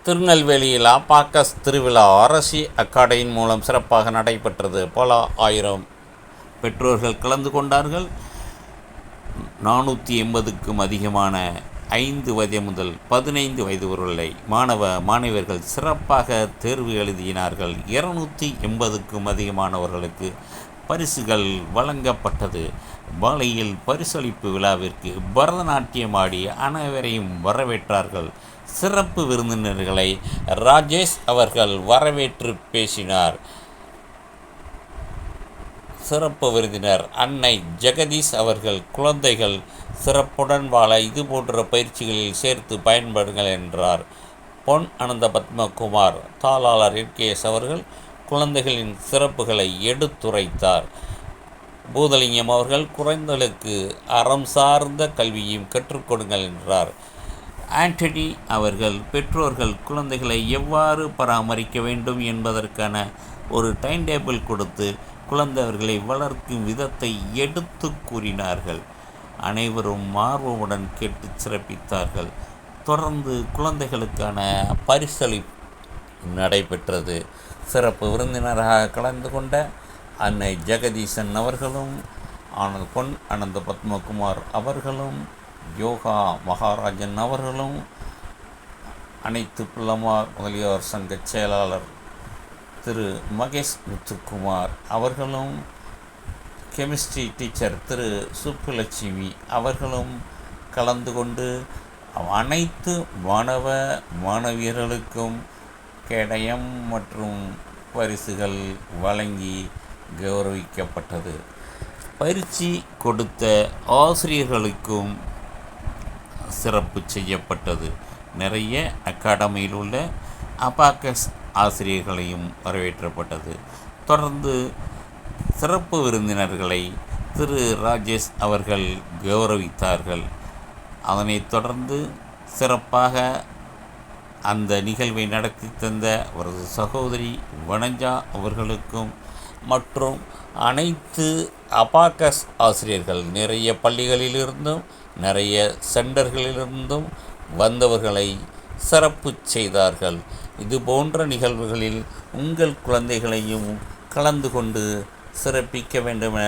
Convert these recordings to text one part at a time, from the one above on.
திருநெல்வேலியில் அபாக்கஸ் திருவிழா அரசி அக்காடையின் மூலம் சிறப்பாக நடைபெற்றது. பல ஆயிரம் பெற்றோர்கள் கலந்து கொண்டார்கள். 480க்கும் அதிகமான 5 வயது முதல் 15 வயது வரை மாணவர்கள் சிறப்பாக தேர்வு எழுதினார்கள். 280க்கும் அதிகமானவர்களுக்கு பரிசுகள் வழங்கப்பட்டது. பாலையில் பரிசளிப்பு விழாவிற்கு பரதநாட்டியம் ஆடி அனைவரையும் வரவேற்றார்கள். சிறப்பு விருந்தினர்களை ராஜேஷ் அவர்கள் வரவேற்று பேசினார். சிறப்பு விருந்தினர் அன்னை ஜெகதீஷ் அவர்கள் குழந்தைகள் சிறப்புடன் வாழ இதுபோன்ற பயிற்சிகளில் சேர்த்து பயன்படுங்கள் என்றார். பொன் அனந்த பத்மகுமார் தாளாளர் எஸ் அவர்கள் குழந்தைகளின் சிறப்புகளை எடுத்துரைத்தார். பூதலிங்கம் அவர்கள் குழந்தைகளுக்கு அறம் சார்ந்த கல்வியையும் கற்றுக் கொடுங்கள் என்றார். ஆண்டனி அவர்கள் பெற்றோர்கள் குழந்தைகளை எவ்வாறு பராமரிக்க வேண்டும் என்பதற்கான ஒரு டைம் டேபிள் கொடுத்து குழந்தைகளை வளர்க்கும் விதத்தை எடுத்து கூறினார்கள். அனைவரும் ஆர்வமுடன் கேட்டு சிறப்பித்தார்கள். தொடர்ந்து குழந்தைகளுக்கான பரிசளிப்பு நடைபெற்றது. சிறப்பு விருந்தினராக கலந்து கொண்ட அன்னை ஜெகதீசன் அவர்களும் பொன் அனந்த பத்மகுமார் அவர்களும் யோகா மகாராஜன் அவர்களும் அனைத்து பிள்ளைமார் முதலியார் சங்க செயலாளர் திரு மகேஷ் முத்துக்குமார் அவர்களும் கெமிஸ்ட்ரி டீச்சர் திரு சுப்புலட்சுமி அவர்களும் கலந்து கொண்டு அனைத்து மாணவியர்களுக்கும் கேடயம் மற்றும் பரிசுகள் வழங்கி கௌரவிக்கப்பட்டது. பயிற்சி கொடுத்த ஆசிரியர்களுக்கும் சிறப்பு செய்யப்பட்டது. நிறைய அகாடமியில் உள்ள அபாக்கஸ் ஆசிரியர்களையும் வரவேற்றப்பட்டது. தொடர்ந்து சிறப்பு விருந்தினர்களை திரு ராஜேஷ் அவர்கள் கௌரவித்தார்கள். அதனைத் தொடர்ந்து சிறப்பாக அந்த நிகழ்வை நடத்தி தந்த அவரது சகோதரி வனஜா அவர்களுக்கும் மற்றும் அனைத்து அபாக்கஸ் ஆசிரியர்கள் நிறைய பள்ளிகளிலிருந்தும் நிறைய சென்டர்களிலிருந்தும் வந்தவர்களை சிறப்பு செய்தார்கள். இது போன்ற நிகழ்வுகளில் உங்கள் குழந்தைகளையும் கலந்து கொண்டு சிறப்பிக்க வேண்டுமென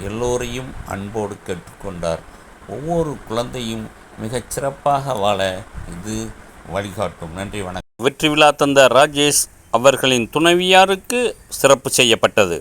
எல்லோரையும் அன்போடு கேட்டுக்கொண்டார். ஒவ்வொரு குழந்தையும் மிகச் சிறப்பாக வாழ இது வழிகாட்டும். நன்றி, வணக்கம். வெற்றி விழா தந்த ராஜேஷ் அவர்களின் துணைவியாருக்கு சிறப்பு செய்யப்பட்டது.